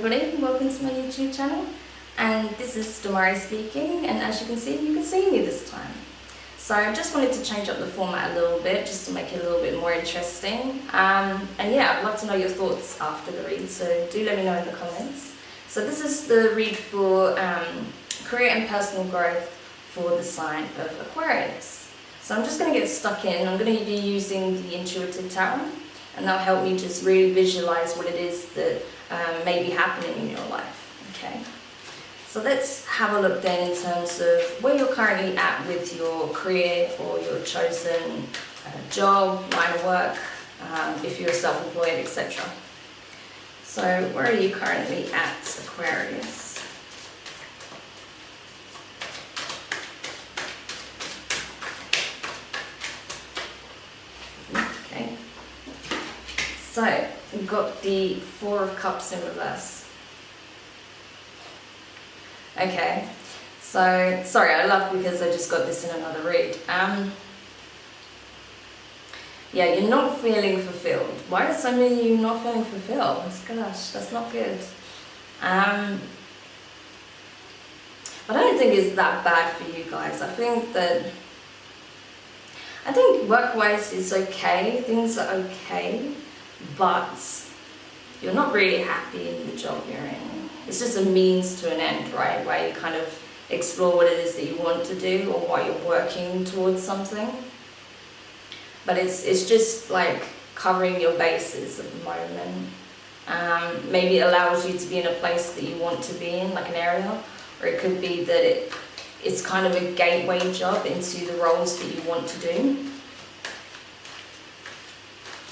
everybody, welcome to my YouTube channel, and this is Demari speaking, and as you can see me this time. So I just wanted to change up the format a little bit just to make it a little bit more interesting, and yeah, I'd love to know your thoughts after the read, so do let me know in the comments. So this is the read for career and personal growth for the sign of Aquarius. So I'm just going to get stuck in. I'm going to be using the Intuitive Tarot, and that'll help me just really visualize what it is that may be happening in your life. Okay, so let's have a look then in terms of where you're currently at with your career or your chosen job, line of work, if you're self-employed, etc. So where are you currently at, Aquarius? Okay, so we've got the Four of Cups in reverse. Okay, so sorry, I laughed because I just got this in another read. Yeah, you're not feeling fulfilled. Why are so many of you not feeling fulfilled? Gosh, that's not good. But I don't think it's that bad for you guys. I think work-wise it's okay, things are okay, but you're not really happy in the job you're in. It's just a means to an end, right? Where you kind of explore what it is that you want to do or why you're working towards something. But it's just like covering your bases at the moment. Maybe it allows you to be in a place that you want to be in, like an area, or it could be that it's kind of a gateway job into the roles that you want to do.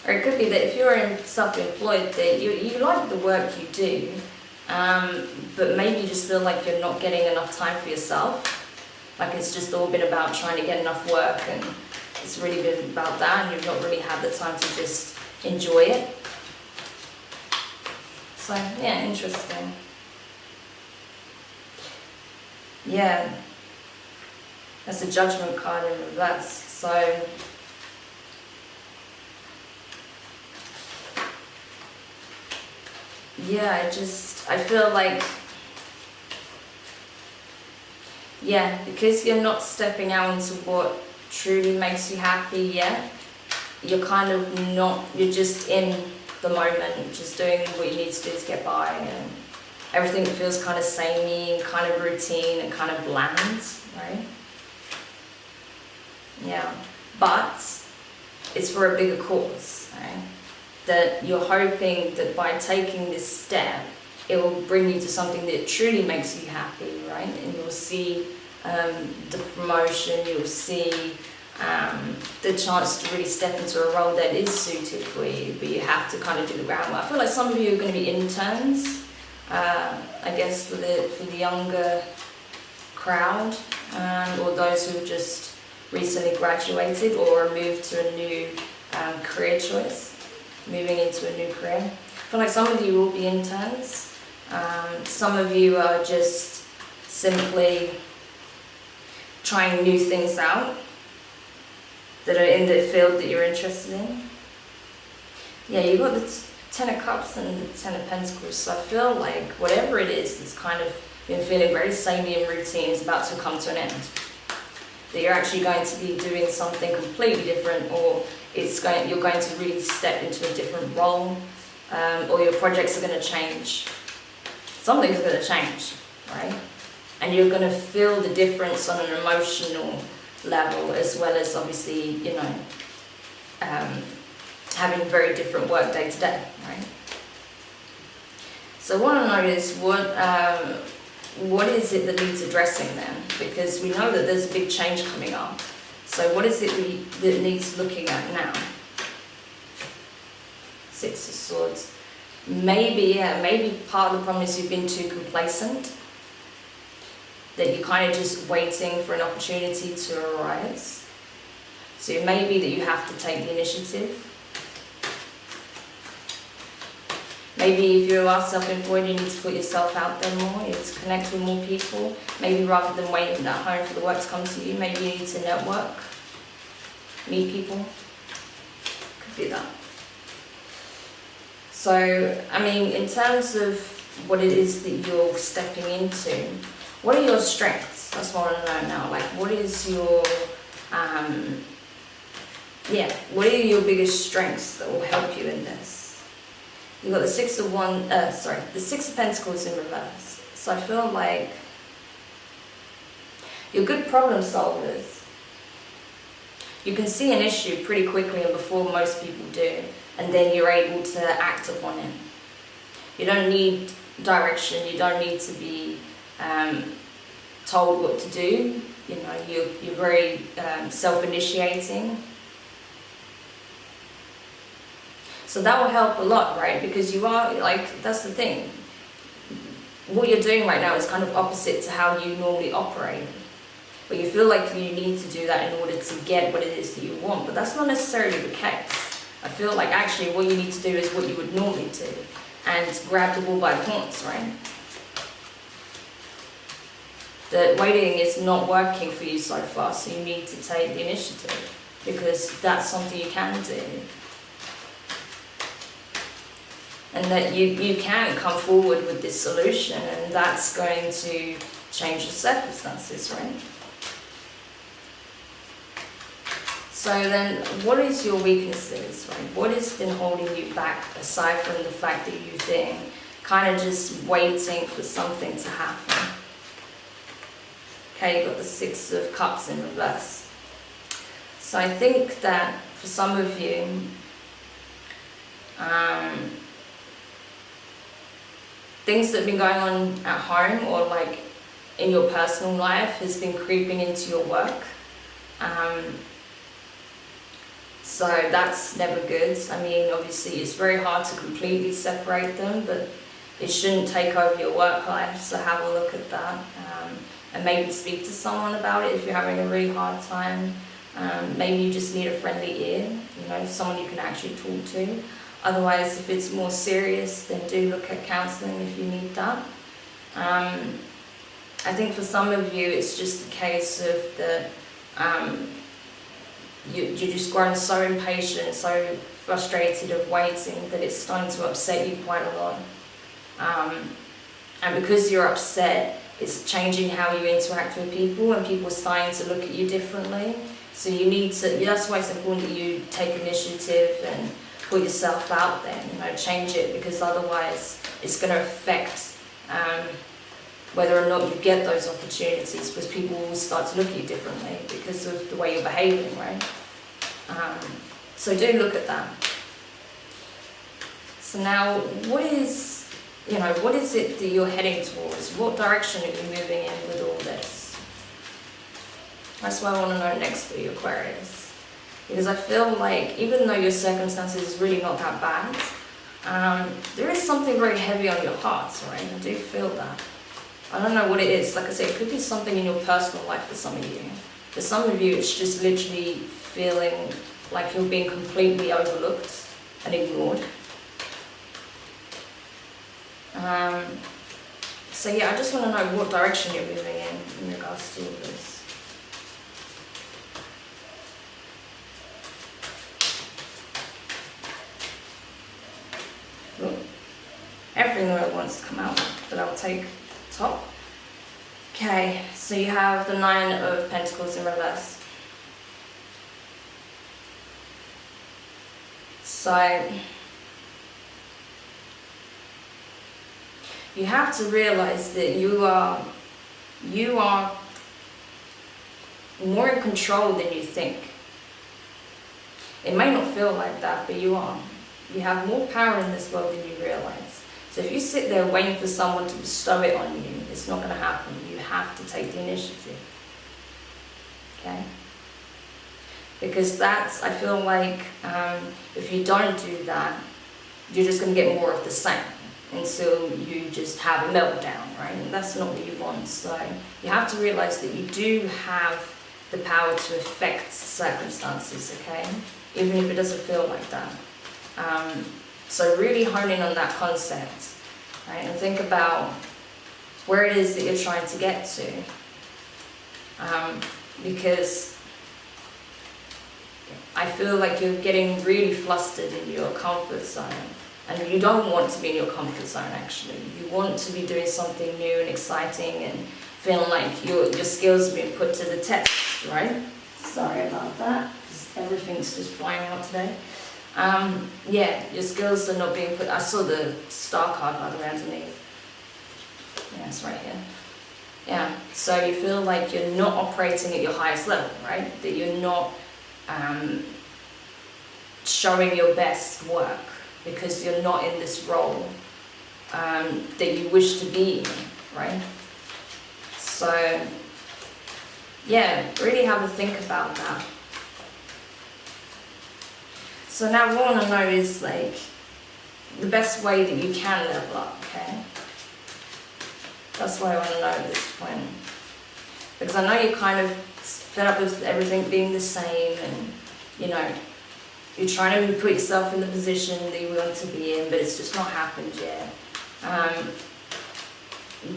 Or it could be that if you're self-employed, that you like the work you do, but maybe you just feel like you're not getting enough time for yourself. Like it's just all been about trying to get enough work, and it's really been about that, and you've not really had the time to just enjoy it. So yeah, interesting. Yeah, that's a Judgment card in reverse. So yeah, I feel like, yeah, because you're not stepping out into what truly makes you happy yet, you're kind of not, you're just in the moment, just doing what you need to do to get by, and everything feels kind of samey and kind of routine and kind of bland, right? Yeah, but it's for a bigger cause, right? That you're hoping that by taking this step, it will bring you to something that truly makes you happy, right? And you'll see the promotion, you'll see the chance to really step into a role that is suited for you, but you have to kind of do the groundwork. I feel like some of you are going to be interns, I guess, for the younger crowd, or those who have just recently graduated or moved to a new career choice, moving into a new career. I feel like some of you will be interns. Some of you are just simply trying new things out that are in the field that you're interested in. Yeah, you've got the Ten of Cups and the Ten of Pentacles, so I feel like whatever it is that's kind of been feeling very samey and routine is about to come to an end. That you're actually going to be doing something completely different, or you're going to really step into a different role, or your projects are going to change. Something's going to change, right? And you're going to feel the difference on an emotional level, as well as obviously, you know, having very different work day to day, right? So I want to know is what is it that needs addressing then? Because we know that there's a big change coming up. So what is it that needs looking at now? Six of Swords. Maybe part of the problem is you've been too complacent. That you're kind of just waiting for an opportunity to arise. So it may be that you have to take the initiative. Maybe if you are self-employed, you need to put yourself out there more, you need to connect with more people. Maybe rather than waiting at home for the work to come to you, maybe you need to network, meet people. Could be that. So, I mean, in terms of what it is that you're stepping into. What are your strengths? That's what I want to know now. Like, what is your, what are your biggest strengths that will help you in this? You've got the the Six of Pentacles in reverse. So I feel like you're good problem solvers. You can see an issue pretty quickly and before most people do, and then you're able to act upon it. You don't need direction, you don't need to be told what to do. You know, you're very self-initiating. So that will help a lot, right? Because you are, like, that's the thing. What you're doing right now is kind of opposite to how you normally operate. But you feel like you need to do that in order to get what it is that you want. But that's not necessarily the case. I feel like actually what you need to do is what you would normally do. And grab the bull by the horns, right? The waiting is not working for you so far, so you need to take the initiative. Because that's something you can do. And that you can come forward with this solution, and that's going to change the circumstances, right? So then, what is your weaknesses, right? What has been holding you back, aside from the fact that you've been kind of just waiting for something to happen? Okay, you've got the Six of Cups in reverse. So I think that for some of you, things that have been going on at home or like in your personal life has been creeping into your work. So that's never good. I mean, obviously it's very hard to completely separate them, but it shouldn't take over your work life, so have a look at that. And maybe speak to someone about it if you're having a really hard time. Maybe you just need a friendly ear, you know, someone you can actually talk to. Otherwise, if it's more serious, then do look at counselling if you need that. I think for some of you, it's just a case of that you're just growing so impatient, so frustrated of waiting that it's starting to upset you quite a lot. And because you're upset, it's changing how you interact with people, and people are starting to look at you differently. So you need to, that's why it's important that you take initiative and put yourself out there, you know, change it, because otherwise it's going to affect whether or not you get those opportunities, because people will start to look at you differently because of the way you're behaving, right? So do look at that. So now, what is it that you're heading towards? What direction are you moving in with all this? That's what I want to know next for you, Aquarius. Because I feel like, even though your circumstances is really not that bad, there is something very heavy on your heart, right? I do feel that. I don't know what it is. Like I said, it could be something in your personal life for some of you. For some of you, it's just literally feeling like you're being completely overlooked and ignored. So yeah, I just want to know what direction you're moving in regards to all this. Look, everything that wants to come out, but I'll take top. Okay, so you have the Nine of Pentacles in reverse. So you have to realize that you are more in control than you think. It may not feel like that, but you are. You have more power in this world than you realize. So if you sit there waiting for someone to bestow it on you, it's not going to happen. You have to take the initiative. Okay? Because that's, I feel like, if you don't do that, you're just going to get more of the same until you just have a meltdown, right? And that's not what you want. So you have to realize that you do have the power to affect circumstances, okay? Even if it doesn't feel like that. So really hone in on that concept, right? And think about where it is that you're trying to get to. Because I feel like you're getting really flustered in your comfort zone. And you don't want to be in your comfort zone, actually. You want to be doing something new and exciting and feeling like your skills are being put to the test, right? Sorry about that. Everything's just flying out today. Yeah, your skills are not being put. I saw the star card, by the way, underneath. Yeah, it's right here. Yeah, so you feel like you're not operating at your highest level, right? That you're not showing your best work because you're not in this role that you wish to be in, right? So, yeah, really have a think about that. So now what I want to know is like the best way that you can level up, okay? That's what I want to know at this point. Because I know you're kind of fed up with everything being the same and, you know, you're trying to put yourself in the position that you want to be in, but it's just not happened yet.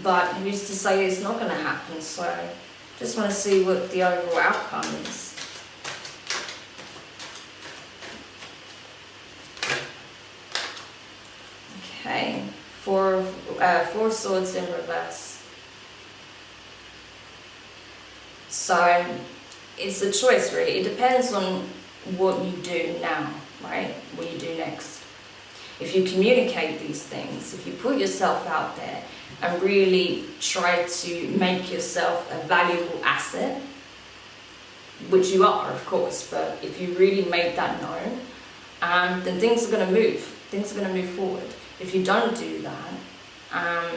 But who's to say it's not going to happen? So just want to see what the overall outcome is. Okay, four swords in reverse. So it's a choice, really. It depends on what you do now, right? What you do next. If you communicate these things, if you put yourself out there and really try to make yourself a valuable asset, which you are, of course, but if you really make that known, then things are going to move. Things are going to move forward. If you don't do that,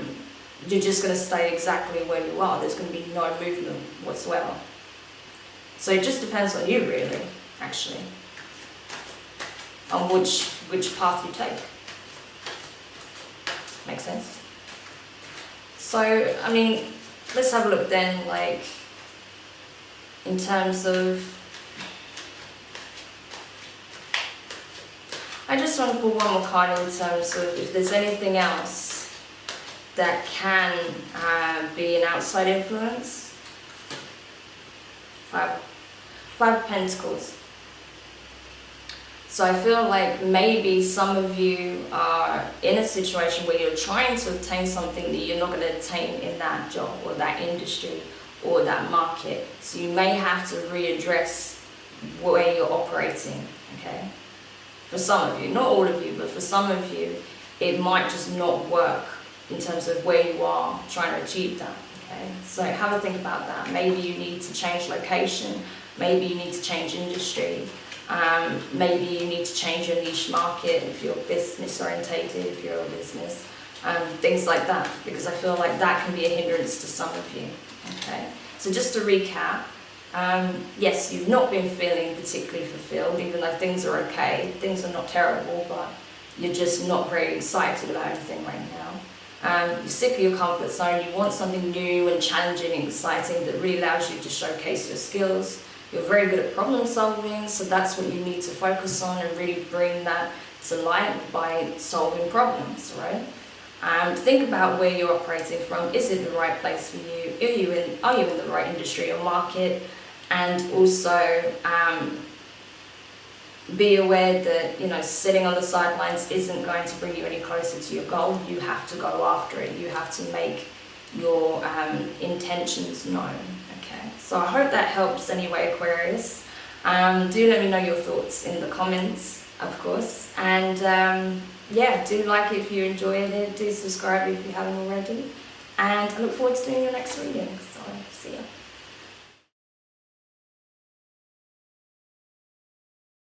you're just going to stay exactly where you are. There's going to be no movement whatsoever. So it just depends on you, really, actually, on which path you take. Makes sense? So, I mean, let's have a look then, like, in terms of... I just want to pull one more card in terms of if there's anything else that can be an outside influence. Five of Pentacles. So I feel like maybe some of you are in a situation where you're trying to obtain something that you're not going to obtain in that job or that industry or that market. So you may have to readdress where you're operating, okay? For some of you, not all of you, but for some of you, it might just not work in terms of where you are trying to achieve that, okay? So have a think about that. Maybe you need to change location, maybe you need to change industry, maybe you need to change your niche market if you're business orientated, if you're a business, things like that, because I feel like that can be a hindrance to some of you, okay? So just to recap, yes, you've not been feeling particularly fulfilled, even though things are okay, things are not terrible, but you're just not very excited about anything right now. You're sick of your comfort zone, you want something new and challenging and exciting that really allows you to showcase your skills. You're very good at problem solving, so that's what you need to focus on and really bring that to light by solving problems, right? Think about where you're operating from. Is it the right place for you? Are you in the right industry or market? And also be aware that, you know, sitting on the sidelines isn't going to bring you any closer to your goal. You have to go after it. You have to make your intentions known. Okay, so I hope that helps anyway, Aquarius. Do let me know your thoughts in the comments, of course. And yeah, do like it if you enjoyed it. Do subscribe if you haven't already. And I look forward to doing your next reading. So, see ya.